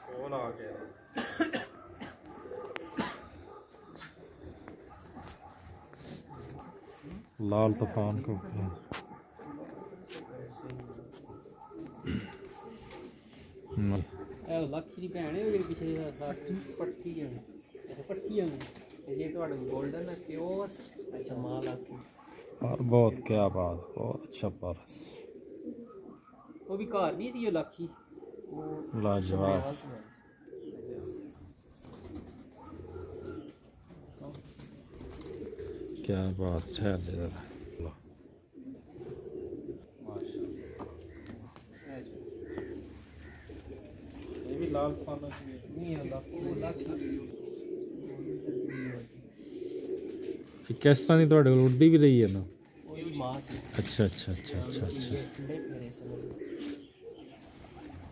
कौन आ गया? लाल तूफान को लक्ष्य की भैन है पिछले पट्टी पट्टी जे गोल्डन है प्योस। अच्छा माल और बहुत क्या बात, बहुत अच्छा परस, वो भी घर नहीं सी लक्ष्य लाजवाब। क्या बात है इधर। ये भी लाल पाना नहीं है। किस तरह की थोड़े उड़ती भी रही है ना? अच्छा अच्छा अच्छा अच्छा अच्छा।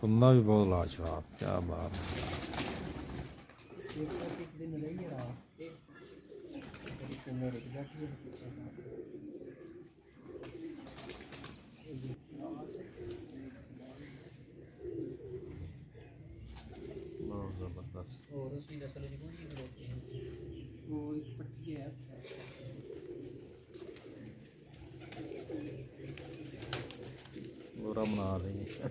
कुंदा भी बहुत लाजवाब, क्या बात है। बहुत जबरदस्त। पूरा मना रही है।